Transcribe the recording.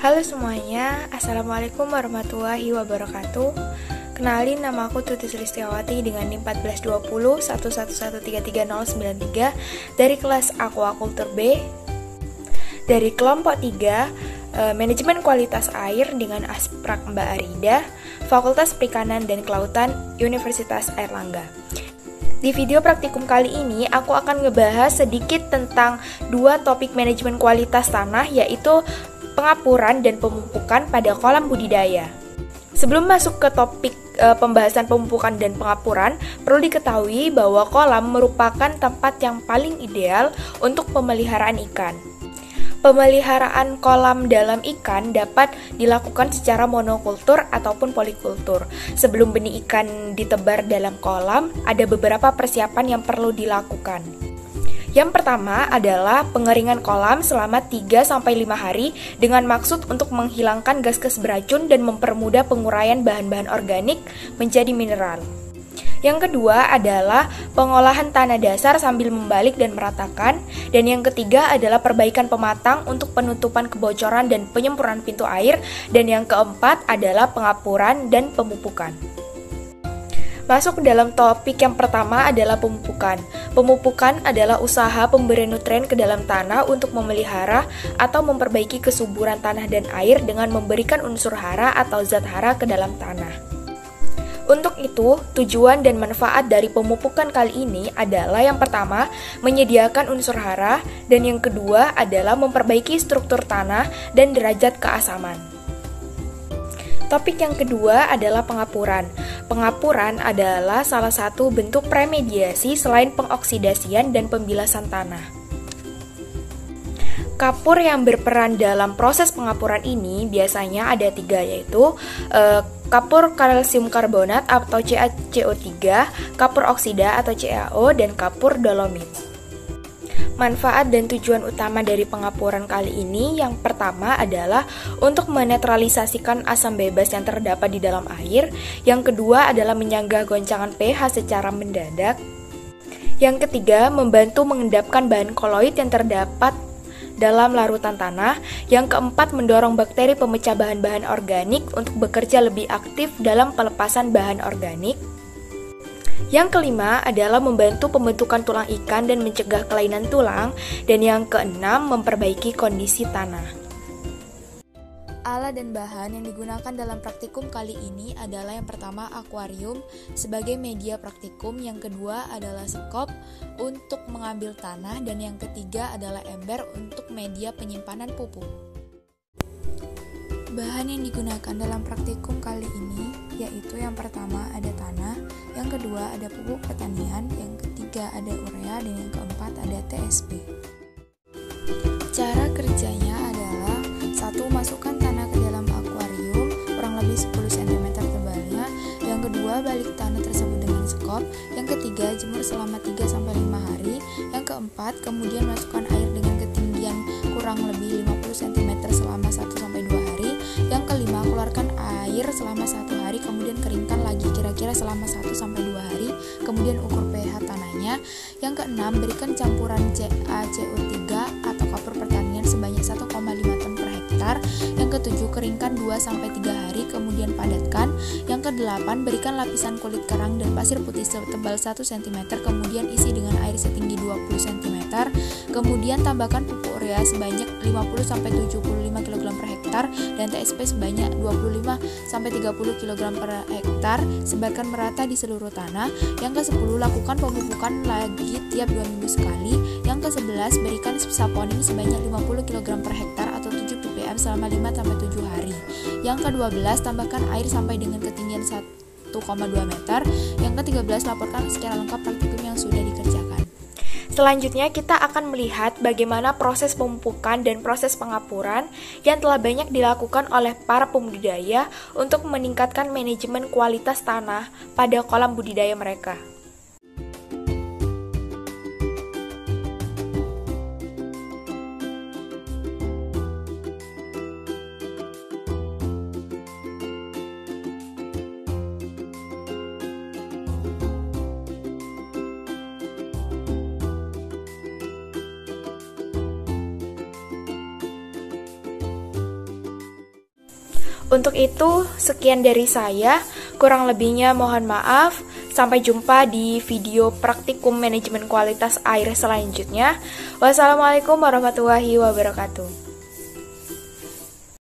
Halo semuanya, Assalamualaikum warahmatullahi wabarakatuh. Kenalin, nama aku Tuti Sulistiawati dengan NIM 1420 111333093 dari kelas Aquaculture B dari kelompok 3 Manajemen Kualitas Air dengan Asprak Mbak Arida, Fakultas Perikanan dan Kelautan, Universitas Airlangga. Di video praktikum kali ini, aku akan ngebahas sedikit tentang dua topik manajemen kualitas tanah, yaitu pengapuran dan pemupukan pada kolam budidaya. Sebelum masuk ke topik pembahasan pemupukan dan pengapuran, perlu diketahui bahwa kolam merupakan tempat yang paling ideal untuk pemeliharaan ikan. Pemeliharaan kolam dalam ikan dapat dilakukan secara monokultur ataupun polikultur. Sebelum benih ikan ditebar dalam kolam, ada beberapa persiapan yang perlu dilakukan. Yang pertama adalah pengeringan kolam selama 3-5 hari dengan maksud untuk menghilangkan gas-gas beracun dan mempermudah penguraian bahan-bahan organik menjadi mineral. Yang kedua adalah pengolahan tanah dasar sambil membalik dan meratakan. Dan yang ketiga adalah perbaikan pematang untuk penutupan kebocoran dan penyempurnaan pintu air. Dan yang keempat adalah pengapuran dan pemupukan. Masuk ke dalam topik yang pertama adalah pemupukan. Pemupukan adalah usaha pemberian nutrien ke dalam tanah untuk memelihara atau memperbaiki kesuburan tanah dan air dengan memberikan unsur hara atau zat hara ke dalam tanah. Untuk itu, tujuan dan manfaat dari pemupukan kali ini adalah yang pertama, menyediakan unsur hara, dan yang kedua adalah memperbaiki struktur tanah dan derajat keasaman. Topik yang kedua adalah pengapuran. Pengapuran adalah salah satu bentuk premediasi selain pengoksidasian dan pembilasan tanah. Kapur yang berperan dalam proses pengapuran ini biasanya ada 3, yaitu kapur kalsium karbonat atau CaCO3, kapur oksida atau CaO, dan kapur dolomit. Manfaat dan tujuan utama dari pengapuran kali ini yang pertama adalah untuk menetralisasikan asam bebas yang terdapat di dalam air, yang kedua adalah menyanggah goncangan pH secara mendadak, yang ketiga membantu mengendapkan bahan koloid yang terdapat dalam larutan tanah, yang keempat mendorong bakteri pemecah bahan-bahan organik untuk bekerja lebih aktif dalam pelepasan bahan organik. Yang kelima adalah membantu pembentukan tulang ikan dan mencegah kelainan tulang, dan yang keenam memperbaiki kondisi tanah. Alat dan bahan yang digunakan dalam praktikum kali ini adalah yang pertama akuarium sebagai media praktikum, yang kedua adalah sekop untuk mengambil tanah, dan yang ketiga adalah ember untuk media penyimpanan pupuk. Bahan yang digunakan dalam praktikum kali ini yaitu yang pertama ada tanah, yang kedua ada pupuk pertanian, yang ketiga ada urea, dan yang keempat ada TSP. Cara kerjanya adalah: 1. Masukkan tanah ke dalam akuarium kurang lebih 10 cm tebalnya, yang kedua balik tanah tersebut dengan sekop, yang ketiga jemur selama 3-5 hari, yang keempat kemudian masukkan air dengan ketinggian kurang lebih 50 cm selama 1-2 hari, yang kelima keluarkan air selama 1 hari kemudian keringkan lagi kira-kira selama 1-2 hari, kemudian ukur pH tanahnya, yang keenam berikan campuran CaCO3 atau kapur pertanian sebanyak 1,5 ton per hektar, yang ketujuh keringkan 2-3 hari kemudian padatkan, yang kedelapan berikan lapisan kulit kerang dan pasir putih setebal 1 cm kemudian isi dengan air setinggi 20 cm, kemudian tambahkan pupuk urea sebanyak 50-75 kg per hektar dan TSP sebanyak 25-30 kg per hektar, sebarkan merata di seluruh tanah. Yang ke-10 lakukan pemupukan lagi tiap 2 minggu sekali. Yang ke-11 berikan saponin sebanyak 50 kg per hektar atau 7 ppm selama 5-7 hari. Yang ke-12 tambahkan air sampai dengan ketinggian 1,2 meter. Yang ke-13 laporkan secara lengkap praktikum yang sudah dikerjakan. Selanjutnya kita akan melihat bagaimana proses pemupukan dan proses pengapuran yang telah banyak dilakukan oleh para pembudidaya untuk meningkatkan manajemen kualitas tanah pada kolam budidaya mereka. Untuk itu, sekian dari saya. Kurang lebihnya mohon maaf. Sampai jumpa di video praktikum manajemen kualitas air selanjutnya. Wassalamualaikum warahmatullahi wabarakatuh.